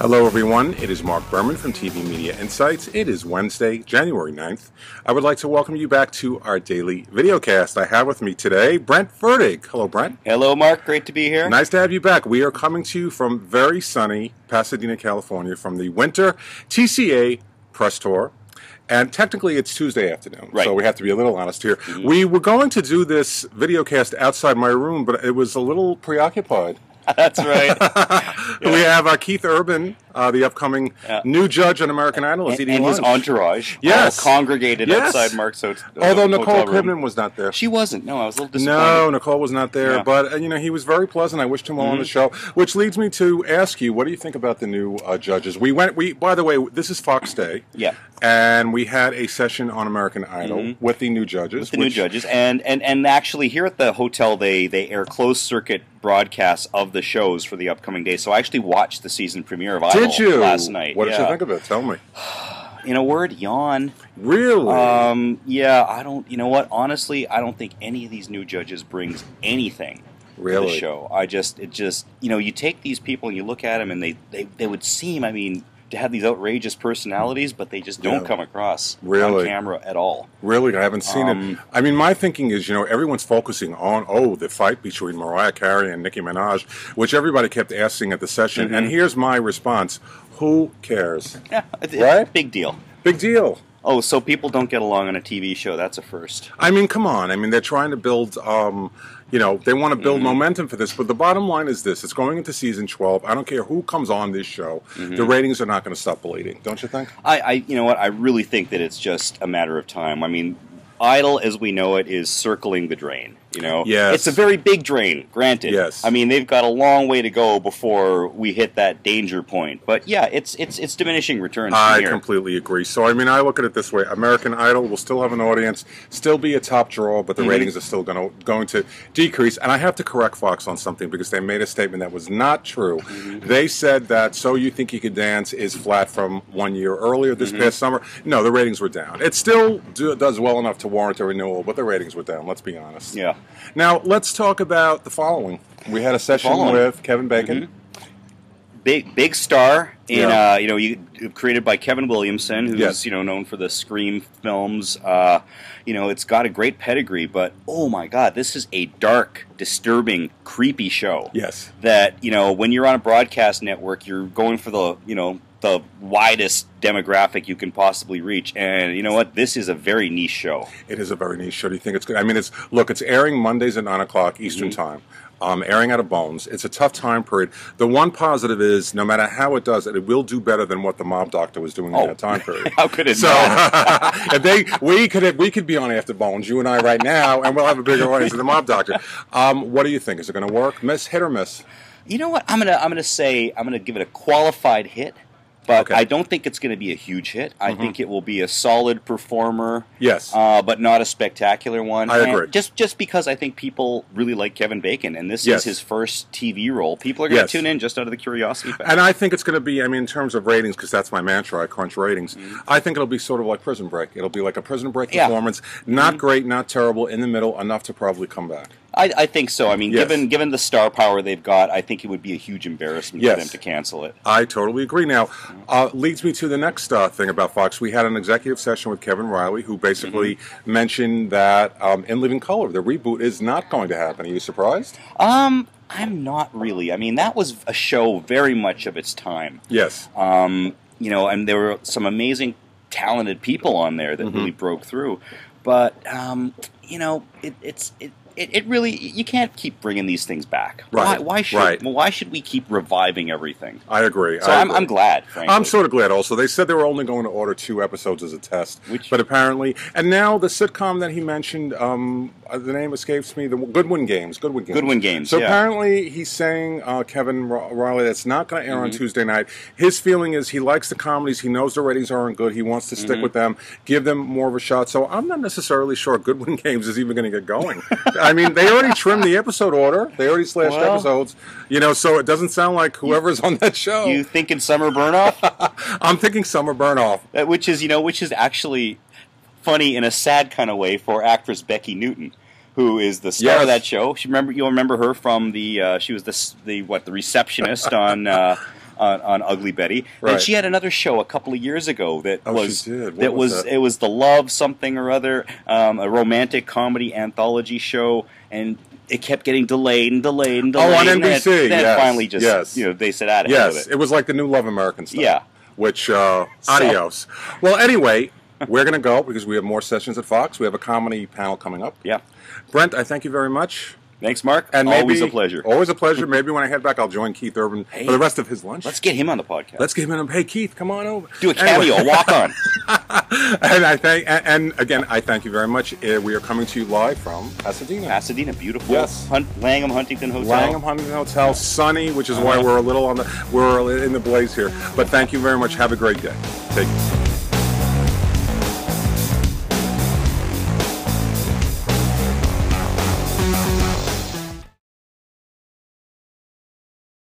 Hello everyone, it is Marc Berman from TV Media Insights. It is Wednesday, January 9th. I would like to welcome you back to our daily videocast. I have with me today Brent Fertig. Hello Brent. Hello Mark, great to be here. Nice to have you back. We are coming to you from very sunny Pasadena, California from the Winter TCA Press Tour. And technically it's Tuesday afternoon, right. So we have to be a little honest here. We were going to do this videocast outside my room, but it was a little preoccupied. That's right. Yeah. We have Keith Urban, the upcoming new judge on American Idol, is eating and lunch. his entourage, yes, all congregated outside Mark's hotel. Although Nicole Kidman was not there. She wasn't. No, I was a little disappointed. No, Nicole was not there. Yeah. But he was very pleasant. I wished him well on the show. Which leads me to ask you, what do you think about the new judges? By the way, this is Fox Day. Yeah. And we had a session on American Idol with the new judges. New judges. And actually here at the hotel they air closed circuit broadcasts of the shows for the upcoming day. So I actually watched the season premiere of Idol last night. What did you think of it? Tell me. In a word, yawn. Really? Yeah, I don't, you know what, honestly, I don't think any of these new judges brings anything to the show. You take these people and you look at them and they would seem, to have these outrageous personalities, but they just don't come across on camera at all. Really? I haven't seen it. My thinking is, everyone's focusing on, the fight between Mariah Carey and Nicki Minaj, which everybody kept asking at the session. And here's my response. Who cares? Yeah, right? Big deal. Big deal. Oh, so people don't get along on a TV show. That's a first. Come on. They're trying to build, they want to build momentum for this. But the bottom line is this. It's going into season 12. I don't care who comes on this show. The ratings are not going to stop bleeding. Don't you think? You know what? I really think that it's just a matter of time. Idol, as we know it, is circling the drain. Yes. It's a very big drain, granted. Yes. They've got a long way to go before we hit that danger point. But yeah, it's diminishing returns from here. I completely agree. So I look at it this way: American Idol will still have an audience, still be a top draw, but the ratings are still going to decrease. And I have to correct Fox on something because they made a statement that was not true. They said that "So You Think You Could Dance" is flat from 1 year earlier this past summer. No, the ratings were down. It still does well enough to warrant a renewal, but the ratings were down. Let's be honest. Yeah. Now, let's talk about the following. We had a session with Kevin Bacon. Big star in created by Kevin Williamson, who's known for the Scream films. It's got a great pedigree, but oh my God, this is a dark, disturbing, creepy show. Yes. That when you're on a broadcast network, you're going for the widest demographic you can possibly reach. And you know what? This is a very niche show. It is a very niche show. Do you think it's good? It's airing Mondays at 9 o'clock Eastern Time. Airing out of Bones. It's a tough time period. The one positive is, no matter how it does it will do better than what the Mob Doctor was doing in that time period. How could it not? we could be on After Bones, you and I right now, and we'll have a bigger audience than the Mob Doctor. What do you think? Is it going to work? Hit or miss? You know what? I'm gonna give it a qualified hit. But I don't think it's going to be a huge hit. I think it will be a solid performer. Yes. But not a spectacular one. I agree. Just because I think people really like Kevin Bacon, and this is his first TV role. People are going to tune in just out of the curiosity factor. And I think it's going to be, in terms of ratings, because that's my mantra, I crunch ratings, I think it'll be sort of like Prison Break. It'll be like a Prison Break performance. Not great, not terrible, in the middle, enough to probably come back. I think so. Given the star power they've got, I think it would be a huge embarrassment for them to cancel it. I totally agree. Now, leads me to the next thing about Fox. We had an executive session with Kevin Riley, who basically mentioned that In Living Color, the reboot, is not going to happen. Are you surprised? I'm not really. That was a show very much of its time. Yes. And there were some amazing, talented people on there that really broke through. But, it really, you can't keep bringing these things back. Right. Why should we keep reviving everything? I agree. So I'm glad, frankly. I'm sort of glad also. They said they were only going to order 2 episodes as a test. But apparently, and now the sitcom that he mentioned, the name escapes me, the Goodwin Games. Goodwin Games, So apparently he's saying, Kevin Riley, that's not going to air on Tuesday night. His feeling is he likes the comedies. He knows the ratings aren't good. He wants to stick with them, give them more of a shot. So I'm not necessarily sure Goodwin Games is even going to get going. They already trimmed the episode order. They already slashed episodes. So it doesn't sound like whoever's on that show. You thinking Summer Burnoff? I'm thinking Summer Burnoff. Which is actually funny in a sad kind of way for actress Becky Newton, who is the star of that show. You'll remember her from the she was the receptionist on on Ugly Betty. Right. And she had another show a couple of years ago that was she did. that was that? It was the Love something or other, a romantic comedy anthology show, and it kept getting delayed and delayed and delayed. Oh, on and NBC. then Yes. finally just they said out of here with Yes, it. it was like the new Love American stuff. Yeah. Which adios. Well, anyway, we're going to go because we have more sessions at Fox. We have a comedy panel coming up. Yeah. Brent, I thank you very much. Thanks, Mark. And always a pleasure. Always a pleasure. Maybe when I head back, I'll join Keith Urban for the rest of his lunch. Let's get him on the podcast. Let's get him in. Hey, Keith, come on over. Do a cameo, walk on. And again, I thank you very much. We are coming to you live from Pasadena. Pasadena, beautiful. Yes. Langham Huntington Hotel. Langham Huntington Hotel, sunny, which is why we're in the blaze here. But thank you very much. Have a great day. Take care.